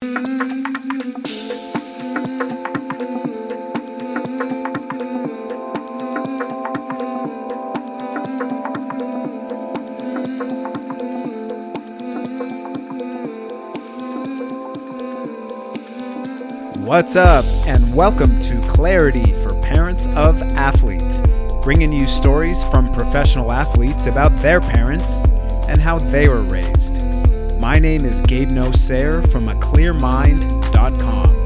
What's up, and welcome to Clarity for Parents of Athletes, bringing you stories from professional athletes about their parents and how they were raised. My name is Gabe from aclearmind.com.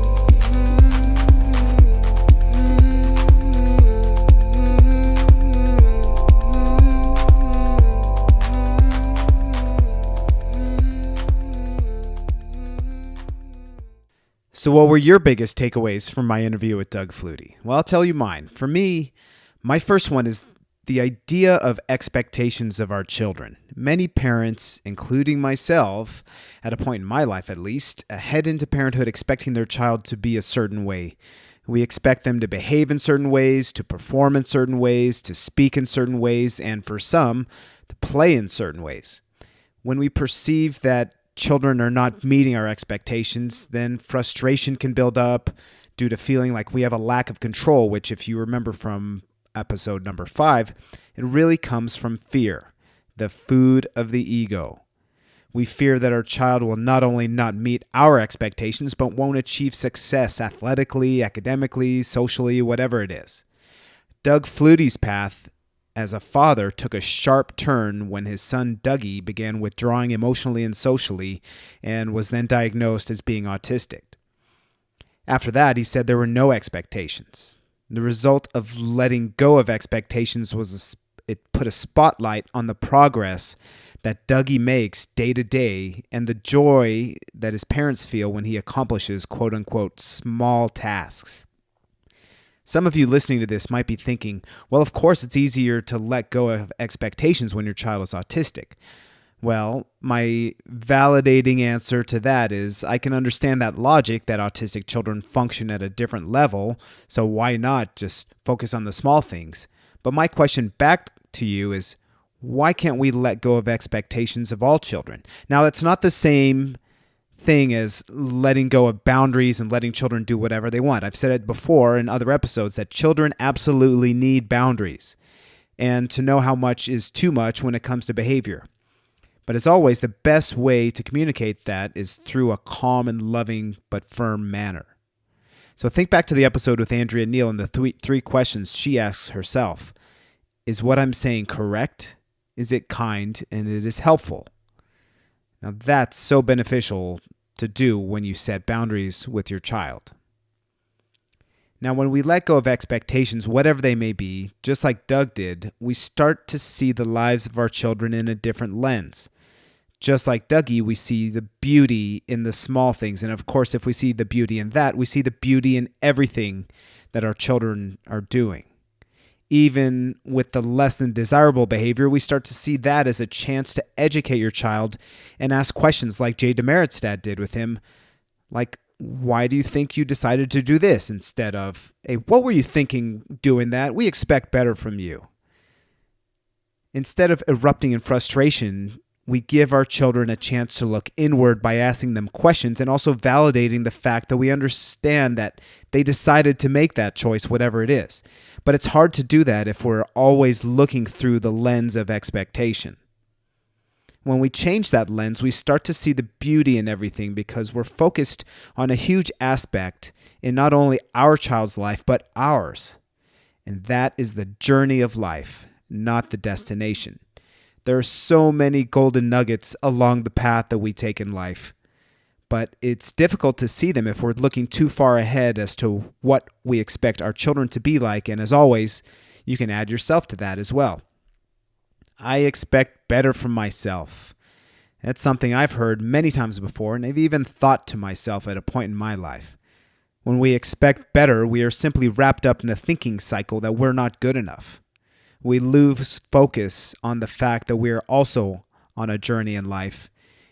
So what were your biggest takeaways from my interview with Doug Flutie? Well, I'll tell you mine. For me, my first one is the idea of expectations of our children. Many parents, including myself, at a point in my life at least, head into parenthood expecting their child to be a certain way. We expect them to behave in certain ways, to perform in certain ways, to speak in certain ways, and for some, to play in certain ways. When we perceive that children are not meeting our expectations, then frustration can build up due to feeling like we have a lack of control, which, if you remember from episode number 5, it really comes from fear, the food of the ego. We fear that our child will not only not meet our expectations, but won't achieve success athletically, academically, socially, whatever it is. Doug Flutie's path as a father took a sharp turn when his son Dougie began withdrawing emotionally and socially and was then diagnosed as being autistic. After that, he said there were no expectations. The result of letting go of expectations was it put a spotlight on the progress that Dougie makes day to day and the joy that his parents feel when he accomplishes quote-unquote small tasks. Some of you listening to this might be thinking, well, of course it's easier to let go of expectations when your child is autistic. Well, my validating answer to that is I can understand that logic that autistic children function at a different level, so why not just focus on the small things? But my question back to you is, why can't we let go of expectations of all children? Now, that's not the same thing as letting go of boundaries and letting children do whatever they want. I've said it before in other episodes that children absolutely need boundaries and to know how much is too much when it comes to behavior. But as always, the best way to communicate that is through a calm and loving but firm manner. So think back to the episode with Andrea Neal and the three questions she asks herself. Is what I'm saying correct? Is it kind? And it is helpful? Now that's so beneficial to do when you set boundaries with your child. Now, when we let go of expectations, whatever they may be, just like Doug did, we start to see the lives of our children in a different lens. Just like Dougie, we see the beauty in the small things. And of course, if we see the beauty in that, we see the beauty in everything that our children are doing. Even with the less than desirable behavior, we start to see that as a chance to educate your child and ask questions like Jay Demerit's dad did with him, like, why do you think you decided to do this? Instead of, hey, what were you thinking doing that? We expect better from you. Instead of erupting in frustration, we give our children a chance to look inward by asking them questions and also validating the fact that we understand that they decided to make that choice, whatever it is. But it's hard to do that if we're always looking through the lens of expectation. When we change that lens, we start to see the beauty in everything because we're focused on a huge aspect in not only our child's life, but ours. And that is the journey of life, not the destination. There are so many golden nuggets along the path that we take in life, but it's difficult to see them if we're looking too far ahead as to what we expect our children to be like. And as always, you can add yourself to that as well. I expect better from myself. That's something I've heard many times before, and I've even thought to myself at a point in my life. When we expect better, we are simply wrapped up in the thinking cycle that we're not good enough. We lose focus on the fact that we're also on a journey in life.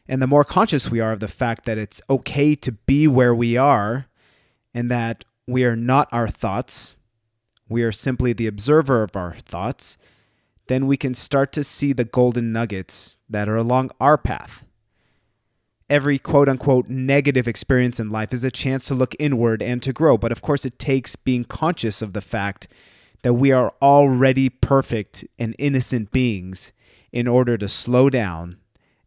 And the more conscious we are of the fact that it's okay to be where we are and that we are not our thoughts, we are simply the observer of our thoughts, then we can start to see the golden nuggets that are along our path. Every quote-unquote negative experience in life is a chance to look inward and to grow. But of course, it takes being conscious of the fact that we are already perfect and innocent beings in order to slow down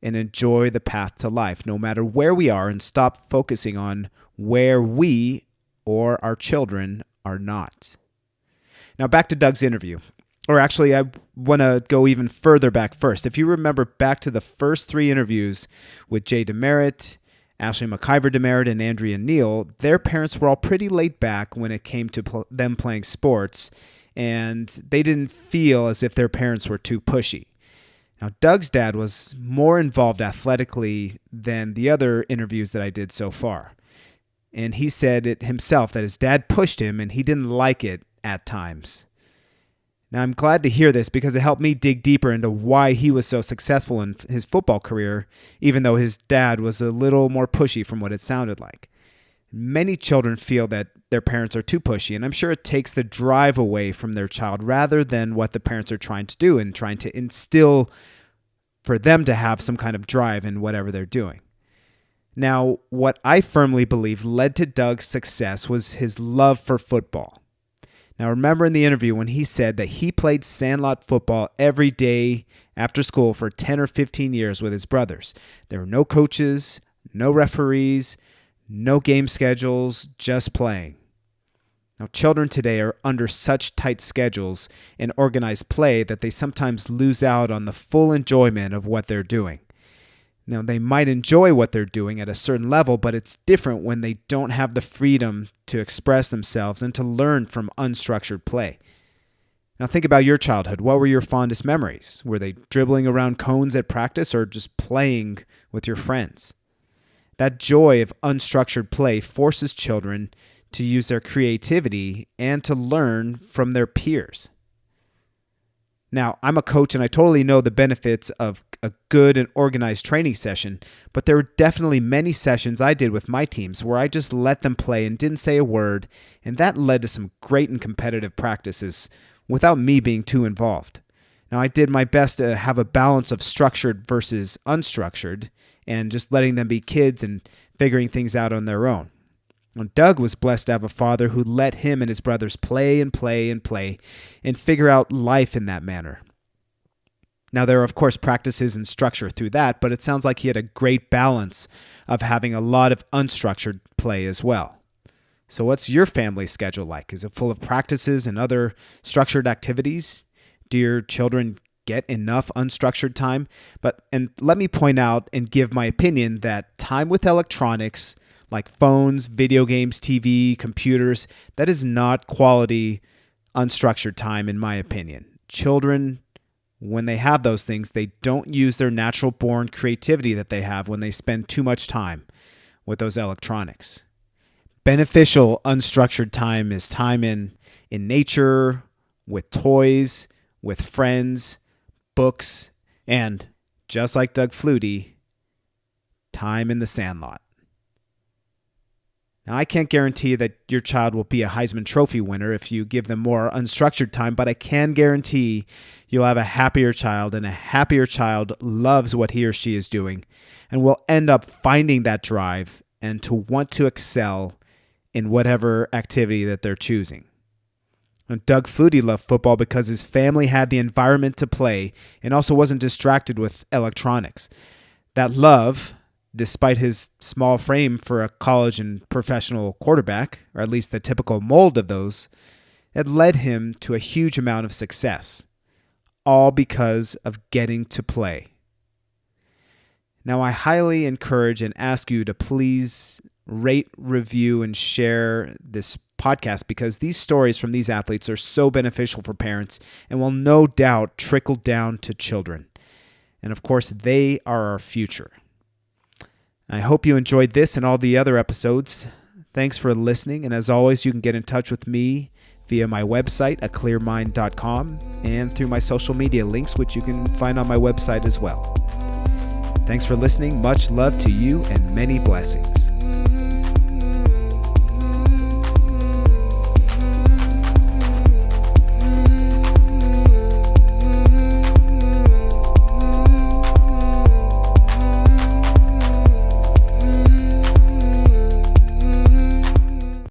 and enjoy the path to life, no matter where we are, and stop focusing on where we or our children are not. Now, back to Doug's interview. Or actually, I want to go even further back first. If you remember back to the first 3 interviews with Jay Demerit, Ashley McIver Demerit, and Andrea Neal, their parents were all pretty laid back when it came to them playing sports, and they didn't feel as if their parents were too pushy. Now, Doug's dad was more involved athletically than the other interviews that I did so far. And he said it himself that his dad pushed him and he didn't like it at times. Now, I'm glad to hear this because it helped me dig deeper into why he was so successful in his football career, even though his dad was a little more pushy from what it sounded like. Many children feel that their parents are too pushy, and I'm sure it takes the drive away from their child rather than what the parents are trying to do and trying to instill for them to have some kind of drive in whatever they're doing. Now, what I firmly believe led to Doug's success was his love for football. Now, remember in the interview when he said that he played sandlot football every day after school for 10 or 15 years with his brothers. There were no coaches, no referees, no game schedules, just playing. Now, children today are under such tight schedules and organized play that they sometimes lose out on the full enjoyment of what they're doing. Now, they might enjoy what they're doing at a certain level, but it's different when they don't have the freedom to express themselves and to learn from unstructured play. Now, think about your childhood. What were your fondest memories? Were they dribbling around cones at practice or just playing with your friends? That joy of unstructured play forces children to use their creativity and to learn from their peers. Now, I'm a coach and I totally know the benefits of a good and organized training session, but there were definitely many sessions I did with my teams where I just let them play and didn't say a word, and that led to some great and competitive practices without me being too involved. Now, I did my best to have a balance of structured versus unstructured and just letting them be kids and figuring things out on their own. Well, Doug was blessed to have a father who let him and his brothers play and play and play and figure out life in that manner. Now, there are, of course, practices and structure through that, but it sounds like he had a great balance of having a lot of unstructured play as well. So what's your family schedule like? Is it full of practices and other structured activities? Do your children get enough unstructured time? And let me point out and give my opinion that time with electronics like phones, video games, TV, computers, that is not quality, unstructured time in my opinion. Children, when they have those things, they don't use their natural born creativity that they have when they spend too much time with those electronics. Beneficial, unstructured time is time in nature, with toys, with friends, books, and, just like Doug Flutie, time in the sandlot. Now, I can't guarantee that your child will be a Heisman Trophy winner if you give them more unstructured time, but I can guarantee you'll have a happier child, and a happier child loves what he or she is doing and will end up finding that drive and to want to excel in whatever activity that they're choosing. And Doug Flutie loved football because his family had the environment to play and also wasn't distracted with electronics. That love, despite his small frame for a college and professional quarterback, or at least the typical mold of those, it led him to a huge amount of success, all because of getting to play. Now, I highly encourage and ask you to please rate, review, and share this podcast because these stories from these athletes are so beneficial for parents and will no doubt trickle down to children. And of course, they are our future. I hope you enjoyed this and all the other episodes. Thanks for listening. And as always, you can get in touch with me via my website, aclearmind.com, and through my social media links, which you can find on my website as well. Thanks for listening. Much love to you and many blessings.